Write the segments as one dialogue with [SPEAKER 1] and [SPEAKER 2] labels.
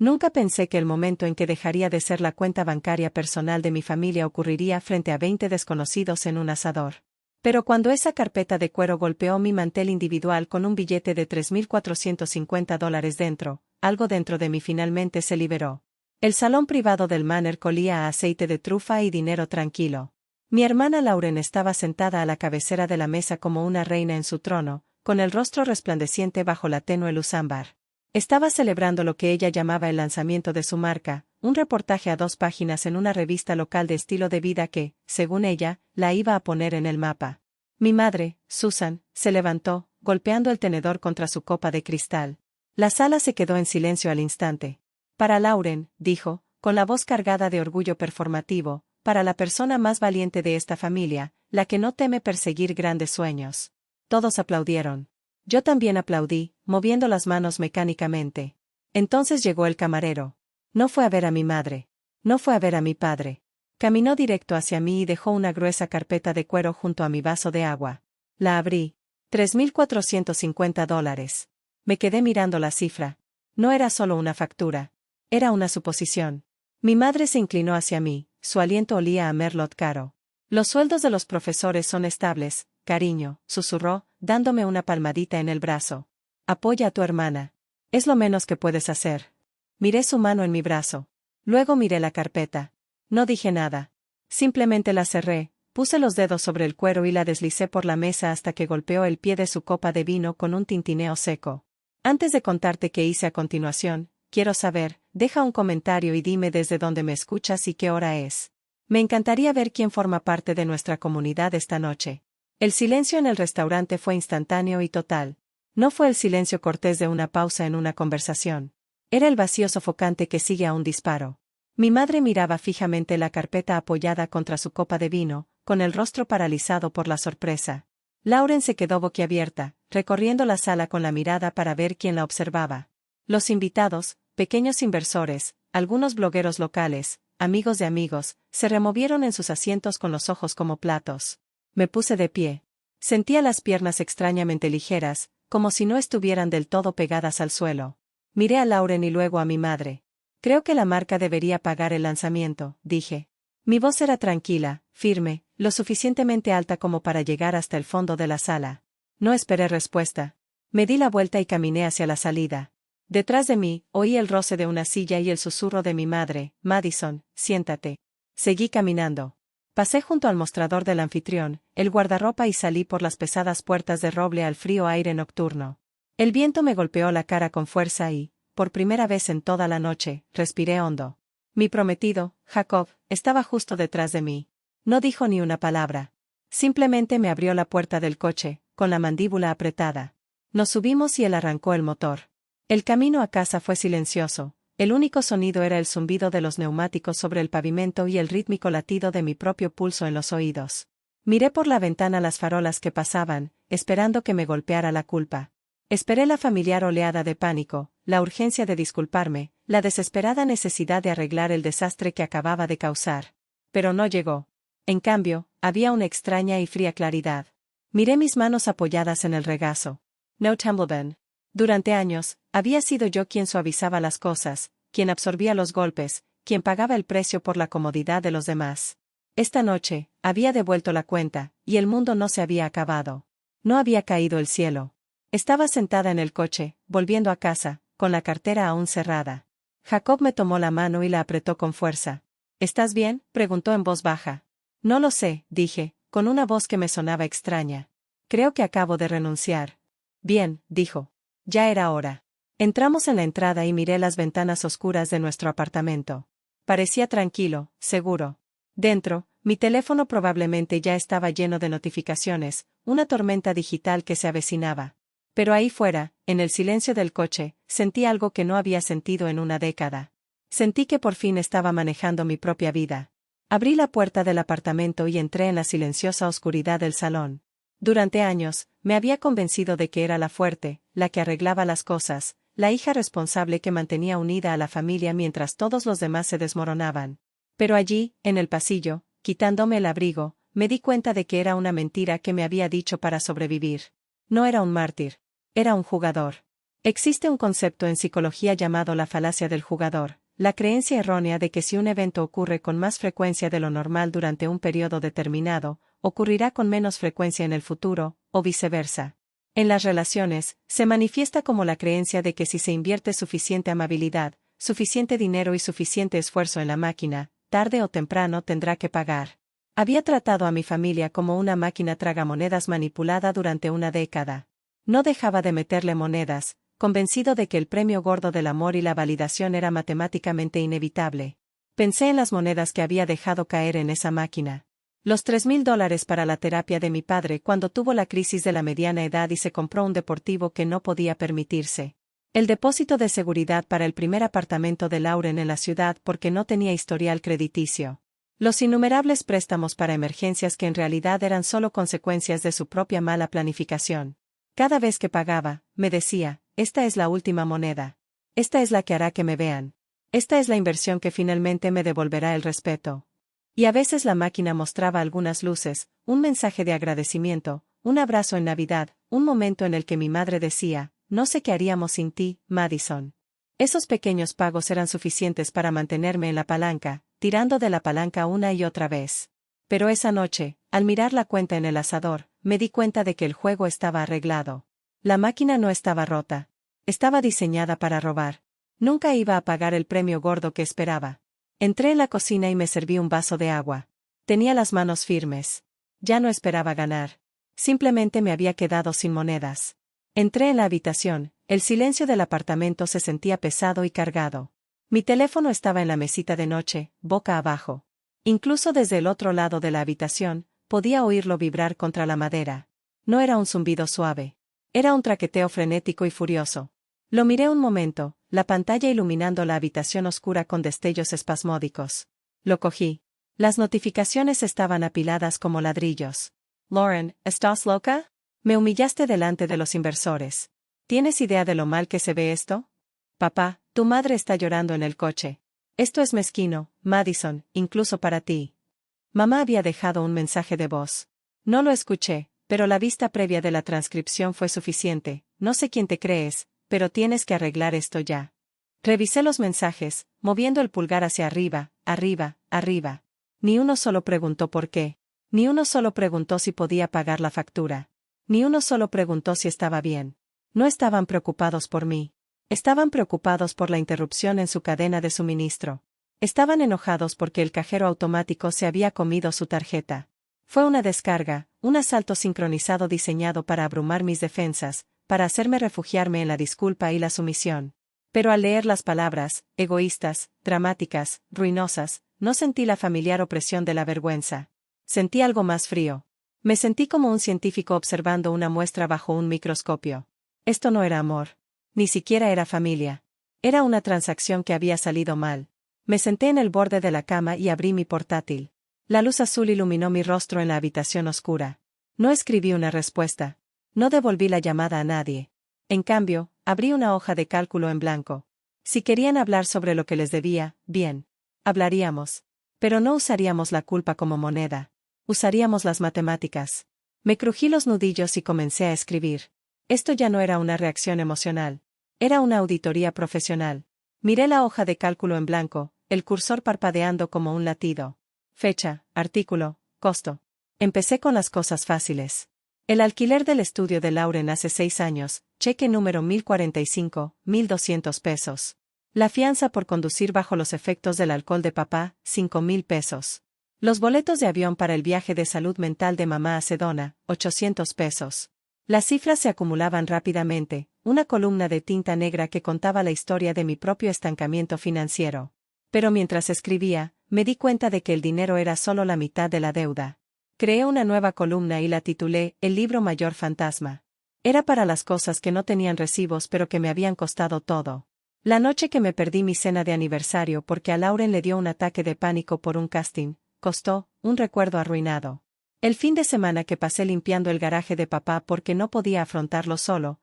[SPEAKER 1] Nunca pensé que el momento en que dejaría de ser la cuenta bancaria personal de mi familia ocurriría frente a 20 desconocidos en un asador. Pero cuando esa carpeta de cuero golpeó mi mantel individual con un billete de $3,450 dentro, algo dentro de mí finalmente se liberó. El salón privado del Manor colía a aceite de trufa y dinero tranquilo. Mi hermana Lauren estaba sentada a la cabecera de la mesa como una reina en su trono, con el rostro resplandeciente bajo la tenue luz ámbar. Estaba celebrando lo que ella llamaba el lanzamiento de su marca, un reportaje a 2 páginas en una revista local de estilo de vida que, según ella, la iba a poner en el mapa. Mi madre, Susan, se levantó, golpeando el tenedor contra su copa de cristal. La sala se quedó en silencio al instante. Para Lauren, dijo, con la voz cargada de orgullo performativo, para la persona más valiente de esta familia, la que no teme perseguir grandes sueños. Todos aplaudieron. Yo también aplaudí, moviendo las manos mecánicamente. Entonces llegó el camarero. No fue a ver a mi madre. No fue a ver a mi padre. Caminó directo hacia mí y dejó una gruesa carpeta de cuero junto a mi vaso de agua. La abrí. $3,450. Me quedé mirando la cifra. No era solo una factura. Era una suposición. Mi madre se inclinó hacia mí, su aliento olía a merlot caro. Los sueldos de los profesores son estables, cariño, susurró, dándome una palmadita en el brazo. Apoya a tu hermana. Es lo menos que puedes hacer. Miré su mano en mi brazo. Luego miré la carpeta. No dije nada. Simplemente la cerré, puse los dedos sobre el cuero y la deslicé por la mesa hasta que golpeó el pie de su copa de vino con un tintineo seco. Antes de contarte qué hice a continuación, quiero saber, deja un comentario y dime desde dónde me escuchas y qué hora es. Me encantaría ver quién forma parte de nuestra comunidad esta noche. El silencio en el restaurante fue instantáneo y total. No fue el silencio cortés de una pausa en una conversación. Era el vacío sofocante que sigue a un disparo. Mi madre miraba fijamente la carpeta apoyada contra su copa de vino, con el rostro paralizado por la sorpresa. Lauren se quedó boquiabierta, recorriendo la sala con la mirada para ver quién la observaba. Los invitados, pequeños inversores, algunos blogueros locales, amigos de amigos, se removieron en sus asientos con los ojos como platos. Me puse de pie. Sentía las piernas extrañamente ligeras, como si no estuvieran del todo pegadas al suelo. Miré a Lauren y luego a mi madre. Creo que la marca debería pagar el lanzamiento, dije. Mi voz era tranquila, firme, lo suficientemente alta como para llegar hasta el fondo de la sala. No esperé respuesta. Me di la vuelta y caminé hacia la salida. Detrás de mí, oí el roce de una silla y el susurro de mi madre, Madison, siéntate. Seguí caminando. Pasé junto al mostrador del anfitrión, el guardarropa y salí por las pesadas puertas de roble al frío aire nocturno. El viento me golpeó la cara con fuerza y, por primera vez en toda la noche, respiré hondo. Mi prometido, Jacob, estaba justo detrás de mí. No dijo ni una palabra. Simplemente me abrió la puerta del coche, con la mandíbula apretada. Nos subimos y él arrancó el motor. El camino a casa fue silencioso. El único sonido era el zumbido de los neumáticos sobre el pavimento y el rítmico latido de mi propio pulso en los oídos. Miré por la ventana las farolas que pasaban, esperando que me golpeara la culpa. Esperé la familiar oleada de pánico, la urgencia de disculparme, la desesperada necesidad de arreglar el desastre que acababa de causar. Pero no llegó. En cambio, había una extraña y fría claridad. Miré mis manos apoyadas en el regazo. No Tumbleban. Durante años, había sido yo quien suavizaba las cosas, quien absorbía los golpes, quien pagaba el precio por la comodidad de los demás. Esta noche, había devuelto la cuenta, y el mundo no se había acabado. No había caído el cielo. Estaba sentada en el coche, volviendo a casa, con la cartera aún cerrada. Jacob me tomó la mano y la apretó con fuerza. ¿Estás bien?, preguntó en voz baja. No lo sé, dije, con una voz que me sonaba extraña. Creo que acabo de renunciar. Bien, dijo. Ya era hora. Entramos en la entrada y miré las ventanas oscuras de nuestro apartamento. Parecía tranquilo, seguro. Dentro, mi teléfono probablemente ya estaba lleno de notificaciones, una tormenta digital que se avecinaba. Pero ahí fuera, en el silencio del coche, sentí algo que no había sentido en una década. Sentí que por fin estaba manejando mi propia vida. Abrí la puerta del apartamento y entré en la silenciosa oscuridad del salón. Durante años, me había convencido de que era la fuerte, la que arreglaba las cosas, la hija responsable que mantenía unida a la familia mientras todos los demás se desmoronaban. Pero allí, en el pasillo, quitándome el abrigo, me di cuenta de que era una mentira que me había dicho para sobrevivir. No era un mártir. Era un jugador. Existe un concepto en psicología llamado la falacia del jugador, la creencia errónea de que si un evento ocurre con más frecuencia de lo normal durante un periodo determinado, ocurrirá con menos frecuencia en el futuro, o viceversa. En las relaciones, se manifiesta como la creencia de que si se invierte suficiente amabilidad, suficiente dinero y suficiente esfuerzo en la máquina, tarde o temprano tendrá que pagar. Había tratado a mi familia como una máquina tragamonedas manipulada durante una década. No dejaba de meterle monedas, convencido de que el premio gordo del amor y la validación era matemáticamente inevitable. Pensé en las monedas que había dejado caer en esa máquina. Los $3,000 para la terapia de mi padre cuando tuvo la crisis de la mediana edad y se compró un deportivo que no podía permitirse. El depósito de seguridad para el primer apartamento de Lauren en la ciudad porque no tenía historial crediticio. Los innumerables préstamos para emergencias que en realidad eran solo consecuencias de su propia mala planificación. Cada vez que pagaba, me decía, esta es la última moneda. Esta es la que hará que me vean. Esta es la inversión que finalmente me devolverá el respeto. Y a veces la máquina mostraba algunas luces, un mensaje de agradecimiento, un abrazo en Navidad, un momento en el que mi madre decía, no sé qué haríamos sin ti, Madison. Esos pequeños pagos eran suficientes para mantenerme en la palanca, tirando de la palanca una y otra vez. Pero esa noche, al mirar la cuenta en el asador, me di cuenta de que el juego estaba arreglado. La máquina no estaba rota. Estaba diseñada para robar. Nunca iba a pagar el premio gordo que esperaba. Entré en la cocina y me serví un vaso de agua. Tenía las manos firmes. Ya no esperaba ganar. Simplemente me había quedado sin monedas. Entré en la habitación, el silencio del apartamento se sentía pesado y cargado. Mi teléfono estaba en la mesita de noche, boca abajo. Incluso desde el otro lado de la habitación, podía oírlo vibrar contra la madera. No era un zumbido suave. Era un traqueteo frenético y furioso. Lo miré un momento, la pantalla iluminando la habitación oscura con destellos espasmódicos. Lo cogí. Las notificaciones estaban apiladas como ladrillos. Lauren, ¿estás loca? Me humillaste delante de los inversores. ¿Tienes idea de lo mal que se ve esto? Papá, tu madre está llorando en el coche. Esto es mezquino, Madison, incluso para ti. Mamá había dejado un mensaje de voz. No lo escuché, pero la vista previa de la transcripción fue suficiente. No sé quién te crees, pero tienes que arreglar esto ya. Revisé los mensajes, moviendo el pulgar hacia arriba, arriba, arriba. Ni uno solo preguntó por qué. Ni uno solo preguntó si podía pagar la factura. Ni uno solo preguntó si estaba bien. No estaban preocupados por mí. Estaban preocupados por la interrupción en su cadena de suministro. Estaban enojados porque el cajero automático se había comido su tarjeta. Fue una descarga, un asalto sincronizado diseñado para abrumar mis defensas, para hacerme refugiarme en la disculpa y la sumisión. Pero al leer las palabras, egoístas, dramáticas, ruinosas, no sentí la familiar opresión de la vergüenza. Sentí algo más frío. Me sentí como un científico observando una muestra bajo un microscopio. Esto no era amor. Ni siquiera era familia. Era una transacción que había salido mal. Me senté en el borde de la cama y abrí mi portátil. La luz azul iluminó mi rostro en la habitación oscura. No escribí una respuesta. No devolví la llamada a nadie. En cambio, abrí una hoja de cálculo en blanco. Si querían hablar sobre lo que les debía, bien. Hablaríamos. Pero no usaríamos la culpa como moneda. Usaríamos las matemáticas. Me crují los nudillos y comencé a escribir. Esto ya no era una reacción emocional. Era una auditoría profesional. Miré la hoja de cálculo en blanco, el cursor parpadeando como un latido. Fecha, artículo, costo. Empecé con las cosas fáciles. El alquiler del estudio de Lauren hace 6 años, cheque número 1045, $1,200. La fianza por conducir bajo los efectos del alcohol de papá, $5,000. Los boletos de avión para el viaje de salud mental de mamá a Sedona, $800. Las cifras se acumulaban rápidamente, una columna de tinta negra que contaba la historia de mi propio estancamiento financiero. Pero mientras escribía, me di cuenta de que el dinero era solo la mitad de la deuda. Creé una nueva columna y la titulé El libro mayor fantasma. Era para las cosas que no tenían recibos pero que me habían costado todo. La noche que me perdí mi cena de aniversario porque a Lauren le dio un ataque de pánico por un casting, costó un recuerdo arruinado. El fin de semana que pasé limpiando el garaje de papá porque no podía afrontarlo solo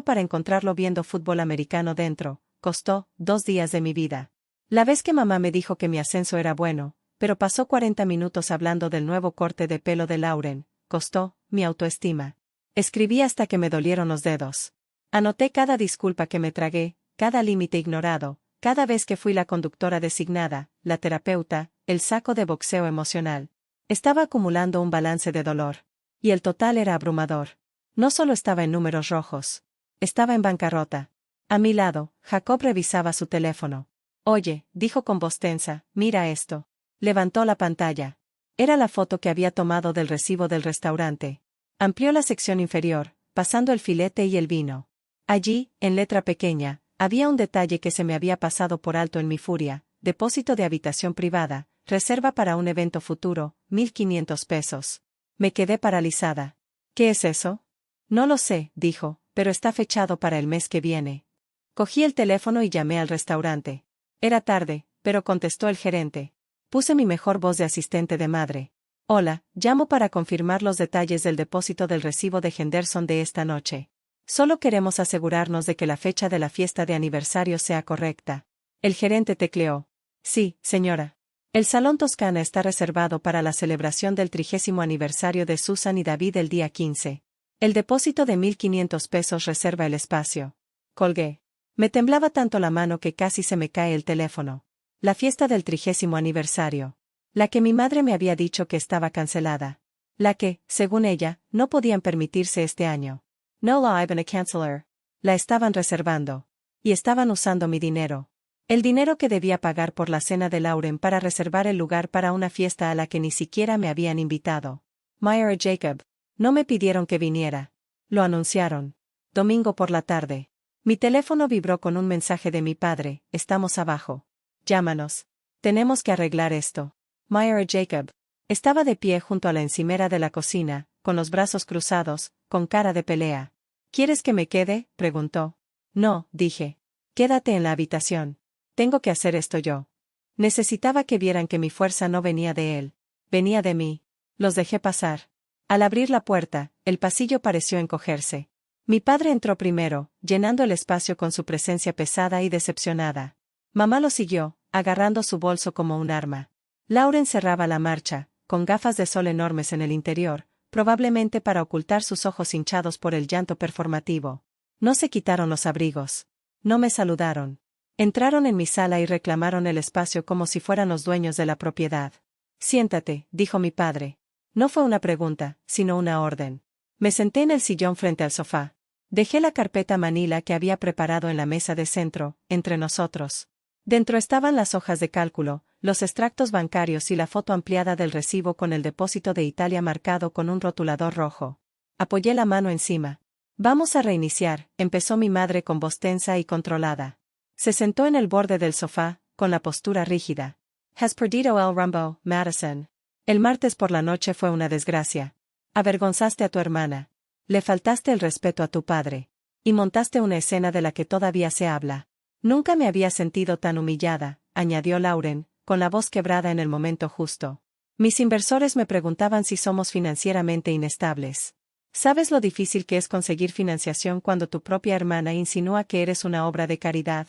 [SPEAKER 1] para encontrarlo viendo fútbol americano dentro, costó 2 días de mi vida. La vez que mamá me dijo que mi ascenso era bueno, pero pasó 40 minutos hablando del nuevo corte de pelo de Lauren, costó mi autoestima. Escribí hasta que me dolieron los dedos. Anoté cada disculpa que me tragué, cada límite ignorado, cada vez que fui la conductora designada, la terapeuta, el saco de boxeo emocional. Estaba acumulando un balance de dolor. Y el total era abrumador. No solo estaba en números rojos. Estaba en bancarrota. A mi lado, Jacob revisaba su teléfono. Oye, dijo con voz tensa, mira esto. Levantó la pantalla. Era la foto que había tomado del recibo del restaurante. Amplió la sección inferior, pasando el filete y el vino. Allí, en letra pequeña, había un detalle que se me había pasado por alto en mi furia: depósito de habitación privada, reserva para un evento futuro, 1.500 pesos. Me quedé paralizada. ¿Qué es eso? No lo sé, dijo, pero está fechado para el mes que viene. Cogí el teléfono y llamé al restaurante. Era tarde, pero contestó el gerente. Puse mi mejor voz de asistente de madre. Hola, llamo para confirmar los detalles del depósito del recibo de Henderson de esta noche. Solo queremos asegurarnos de que la fecha de la fiesta de aniversario sea correcta. El gerente tecleó. Sí, señora. El Salón Toscana está reservado para la celebración del 30º aniversario de Susan y David el día 15. El depósito de 1.500 pesos reserva el espacio. Colgué. Me temblaba tanto la mano que casi se me cae el teléfono. La fiesta del 30º aniversario. La que mi madre me había dicho que estaba cancelada. La que, según ella, no podían permitirse este año. No la iban a cancelar. La estaban reservando. Y estaban usando mi dinero. El dinero que debía pagar por la cena de Lauren para reservar el lugar para una fiesta a la que ni siquiera me habían invitado. Myra Jacob. No me pidieron que viniera. Lo anunciaron. Domingo por la tarde. Mi teléfono vibró con un mensaje de mi padre: estamos abajo. Llámanos. Tenemos que arreglar esto. Myra Jacob. Estaba de pie junto a la encimera de la cocina, con los brazos cruzados, con cara de pelea. ¿Quieres que me quede?, preguntó. No, dije. Quédate en la habitación. Tengo que hacer esto yo. Necesitaba que vieran que mi fuerza no venía de él. Venía de mí. Los dejé pasar. Al abrir la puerta, el pasillo pareció encogerse. Mi padre entró primero, llenando el espacio con su presencia pesada y decepcionada. Mamá lo siguió, agarrando su bolso como un arma. Lauren cerraba la marcha, con gafas de sol enormes en el interior, probablemente para ocultar sus ojos hinchados por el llanto performativo. No se quitaron los abrigos. No me saludaron. Entraron en mi sala y reclamaron el espacio como si fueran los dueños de la propiedad. Siéntate, dijo mi padre. No fue una pregunta, sino una orden. Me senté en el sillón frente al sofá. Dejé la carpeta manila que había preparado en la mesa de centro, entre nosotros. Dentro estaban las hojas de cálculo, los extractos bancarios y la foto ampliada del recibo con el depósito de Italia marcado con un rotulador rojo. Apoyé la mano encima. Vamos a reiniciar, empezó mi madre con voz tensa y controlada. Se sentó en el borde del sofá, con la postura rígida. Has perdido el rumbo, Madison. El martes por la noche fue una desgracia. Avergonzaste a tu hermana. Le faltaste el respeto a tu padre. Y montaste una escena de la que todavía se habla. Nunca me había sentido tan humillada, añadió Lauren, con la voz quebrada en el momento justo. Mis inversores me preguntaban si somos financieramente inestables. ¿Sabes lo difícil que es conseguir financiación cuando tu propia hermana insinúa que eres una obra de caridad?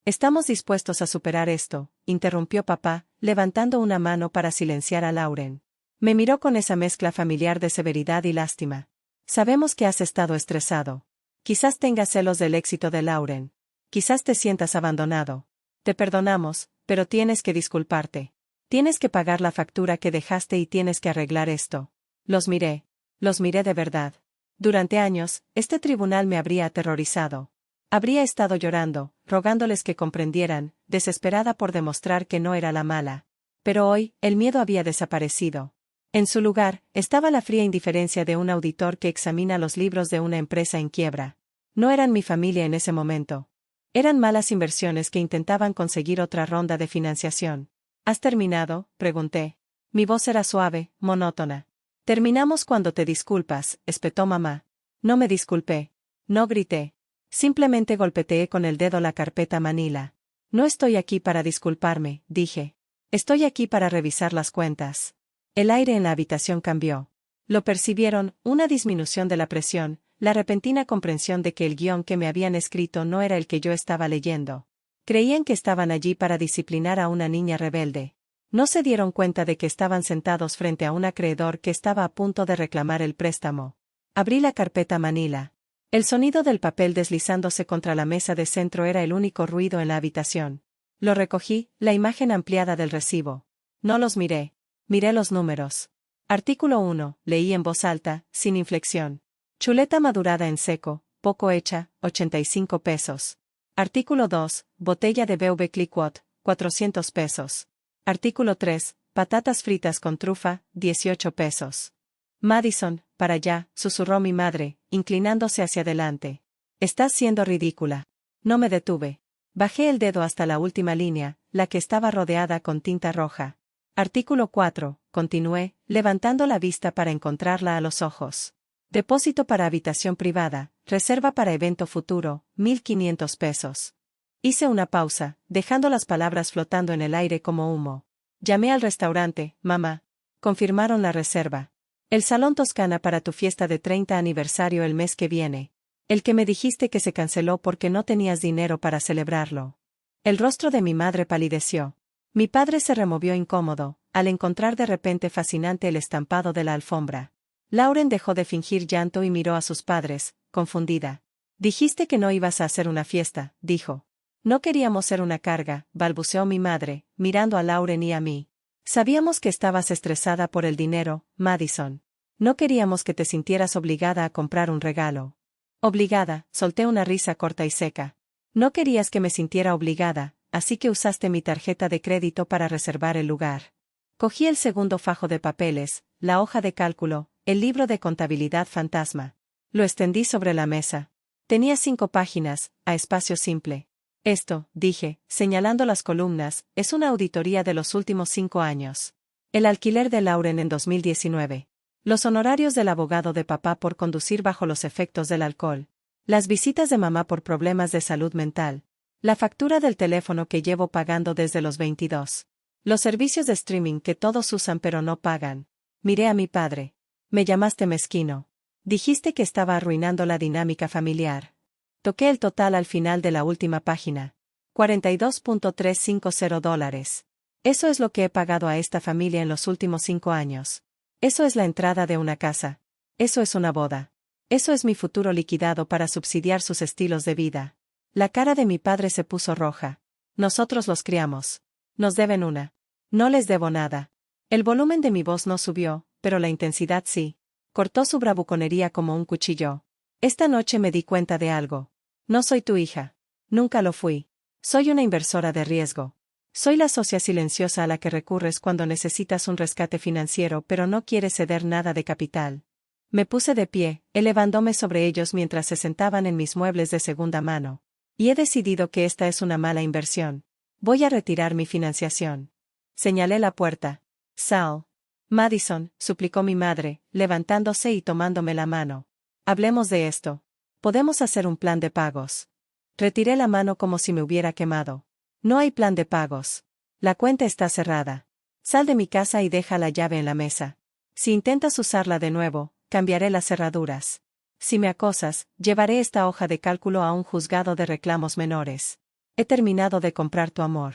[SPEAKER 1] Estamos dispuestos a superar esto, interrumpió papá, levantando una mano para silenciar a Lauren. Me miró con esa mezcla familiar de severidad y lástima. Sabemos que has estado estresado. Quizás tengas celos del éxito de Lauren. Quizás te sientas abandonado. Te perdonamos, pero tienes que disculparte. Tienes que pagar la factura que dejaste y tienes que arreglar esto. Los miré de verdad. Durante años, este tribunal me habría aterrorizado. Habría estado llorando, rogándoles que comprendieran, desesperada por demostrar que no era la mala. Pero hoy, el miedo había desaparecido. En su lugar, estaba la fría indiferencia de un auditor que examina los libros de una empresa en quiebra. No eran mi familia en ese momento. Eran malas inversiones que intentaban conseguir otra ronda de financiación. ¿Has terminado?, pregunté. Mi voz era suave, monótona. Terminamos cuando te disculpas, espetó mamá. No me disculpé. No grité. Simplemente golpeteé con el dedo la carpeta manila. No estoy aquí para disculparme, dije. Estoy aquí para revisar las cuentas. El aire en la habitación cambió. Lo percibieron, una disminución de la presión, la repentina comprensión de que el guión que me habían escrito no era el que yo estaba leyendo. Creían que estaban allí para disciplinar a una niña rebelde. No se dieron cuenta de que estaban sentados frente a un acreedor que estaba a punto de reclamar el préstamo. Abrí la carpeta manila. El sonido del papel deslizándose contra la mesa de centro era el único ruido en la habitación. Lo recogí, la imagen ampliada del recibo. No los miré. Miré los números. Artículo 1, leí en voz alta, sin inflexión. Chuleta madurada en seco, poco hecha, 85 pesos. Artículo 2, botella de BV Clicquot, 400 pesos. Artículo 3, patatas fritas con trufa, 18 pesos. Madison, para allá, susurró mi madre, inclinándose hacia adelante. Estás siendo ridícula. No me detuve. Bajé el dedo hasta la última línea, la que estaba rodeada con tinta roja. Artículo 4, continué, levantando la vista para encontrarla a los ojos. Depósito para habitación privada, reserva para evento futuro, 1.500 pesos. Hice una pausa, dejando las palabras flotando en el aire como humo. Llamé al restaurante, mamá. Confirmaron la reserva. El Salón Toscana para tu fiesta de 30 aniversario el mes que viene. El que me dijiste que se canceló porque no tenías dinero para celebrarlo. El rostro de mi madre palideció. Mi padre se removió incómodo, al encontrar de repente fascinante el estampado de la alfombra. Lauren dejó de fingir llanto y miró a sus padres, confundida. Dijiste que no ibas a hacer una fiesta, dijo. No queríamos ser una carga, balbuceó mi madre, mirando a Lauren y a mí. Sabíamos que estabas estresada por el dinero, Madison. No queríamos que te sintieras obligada a comprar un regalo. Obligada, solté una risa corta y seca. No querías que me sintiera obligada, así que usaste mi tarjeta de crédito para reservar el lugar. Cogí el segundo fajo de papeles, la hoja de cálculo, el libro de contabilidad fantasma. Lo extendí sobre la mesa. Tenía 5 páginas, a espacio simple. Esto, dije, señalando las columnas, es una auditoría de los últimos 5 años. El alquiler de Lauren en 2019. Los honorarios del abogado de papá por conducir bajo los efectos del alcohol. Las visitas de mamá por problemas de salud mental. La factura del teléfono que llevo pagando desde los 22. Los servicios de streaming que todos usan pero no pagan. Miré a mi padre. Me llamaste mezquino. Dijiste que estaba arruinando la dinámica familiar. Toqué el total al final de la última página. $42.350. Eso es lo que he pagado a esta familia en los últimos 5 años. Eso es la entrada de una casa. Eso es una boda. Eso es mi futuro liquidado para subsidiar sus estilos de vida. La cara de mi padre se puso roja. Nosotros los criamos. Nos deben una. No les debo nada. El volumen de mi voz no subió, pero la intensidad sí. Cortó su bravuconería como un cuchillo. Esta noche me di cuenta de algo. No soy tu hija. Nunca lo fui. Soy una inversora de riesgo. Soy la socia silenciosa a la que recurres cuando necesitas un rescate financiero pero no quieres ceder nada de capital. Me puse de pie, elevándome sobre ellos mientras se sentaban en mis muebles de segunda mano. Y he decidido que esta es una mala inversión. Voy a retirar mi financiación. Señalé la puerta. Sal. Madison, suplicó mi madre, levantándose y tomándome la mano. Hablemos de esto. Podemos hacer un plan de pagos. Retiré la mano como si me hubiera quemado. No hay plan de pagos. La cuenta está cerrada. Sal de mi casa y deja la llave en la mesa. Si intentas usarla de nuevo, cambiaré las cerraduras. Si me acosas, llevaré esta hoja de cálculo a un juzgado de reclamos menores. He terminado de comprar tu amor.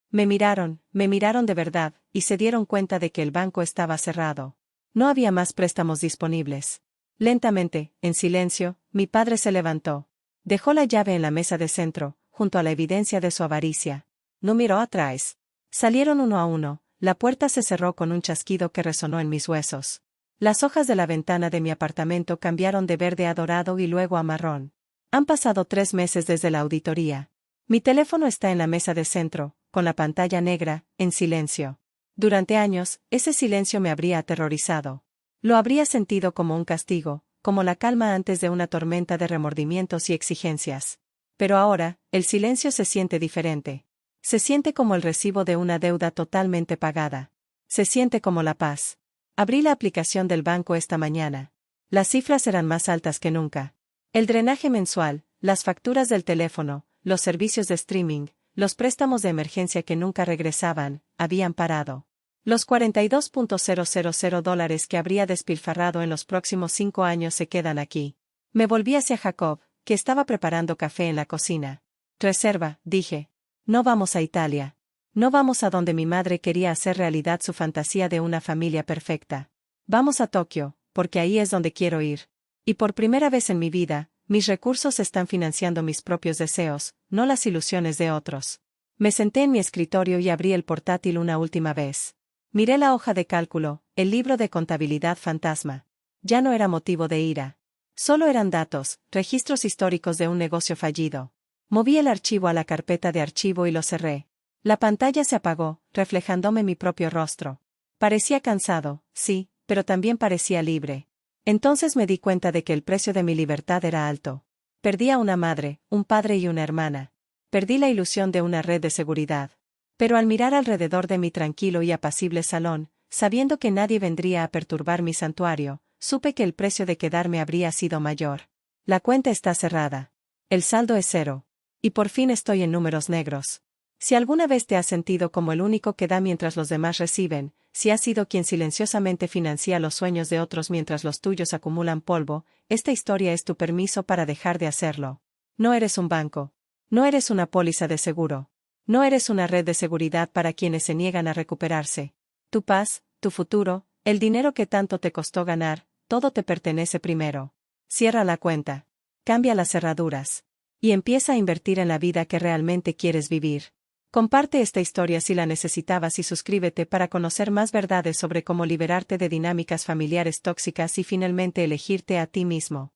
[SPEAKER 1] Me miraron de verdad, y se dieron cuenta de que el banco estaba cerrado. No había más préstamos disponibles. Lentamente, en silencio, mi padre se levantó. Dejó la llave en la mesa de centro, junto a la evidencia de su avaricia. No miró atrás. Salieron uno a uno, la puerta se cerró con un chasquido que resonó en mis huesos. Las hojas de la ventana de mi apartamento cambiaron de verde a dorado y luego a marrón. Han pasado 3 meses desde la auditoría. Mi teléfono está en la mesa de centro, con la pantalla negra, en silencio. Durante años, ese silencio me habría aterrorizado. Lo habría sentido como un castigo, como la calma antes de una tormenta de remordimientos y exigencias. Pero ahora, el silencio se siente diferente. Se siente como el recibo de una deuda totalmente pagada. Se siente como la paz. Abrí la aplicación del banco esta mañana. Las cifras eran más altas que nunca. El drenaje mensual, las facturas del teléfono, los servicios de streaming, los préstamos de emergencia que nunca regresaban, habían parado. Los $42.000 que habría despilfarrado en los próximos 5 años se quedan aquí. Me volví hacia Jacob, que estaba preparando café en la cocina. Reserva, dije. No vamos a Italia. No vamos a donde mi madre quería hacer realidad su fantasía de una familia perfecta. Vamos a Tokio, porque ahí es donde quiero ir. Y por primera vez en mi vida, Mis recursos están financiando mis propios deseos, no las ilusiones de otros. Me senté en mi escritorio y abrí el portátil una última vez. Miré la hoja de cálculo, el libro de contabilidad fantasma. Ya no era motivo de ira. Solo eran datos, registros históricos de un negocio fallido. Moví el archivo a la carpeta de archivo y lo cerré. La pantalla se apagó, reflejándome mi propio rostro. Parecía cansado, sí, pero también parecía libre. Entonces me di cuenta de que el precio de mi libertad era alto. Perdí a una madre, un padre y una hermana. Perdí la ilusión de una red de seguridad. Pero al mirar alrededor de mi tranquilo y apacible salón, sabiendo que nadie vendría a perturbar mi santuario, supe que el precio de quedarme habría sido mayor. La cuenta está cerrada. El saldo es cero. Y por fin estoy en números negros. Si alguna vez te has sentido como el único que da mientras los demás reciben, si has sido quien silenciosamente financia los sueños de otros mientras los tuyos acumulan polvo, esta historia es tu permiso para dejar de hacerlo. No eres un banco. No eres una póliza de seguro. No eres una red de seguridad para quienes se niegan a recuperarse. Tu paz, tu futuro, el dinero que tanto te costó ganar, todo te pertenece primero. Cierra la cuenta. Cambia las cerraduras. Y empieza a invertir en la vida que realmente quieres vivir. Comparte esta historia si la necesitabas y suscríbete para conocer más verdades sobre cómo liberarte de dinámicas familiares tóxicas y finalmente elegirte a ti mismo.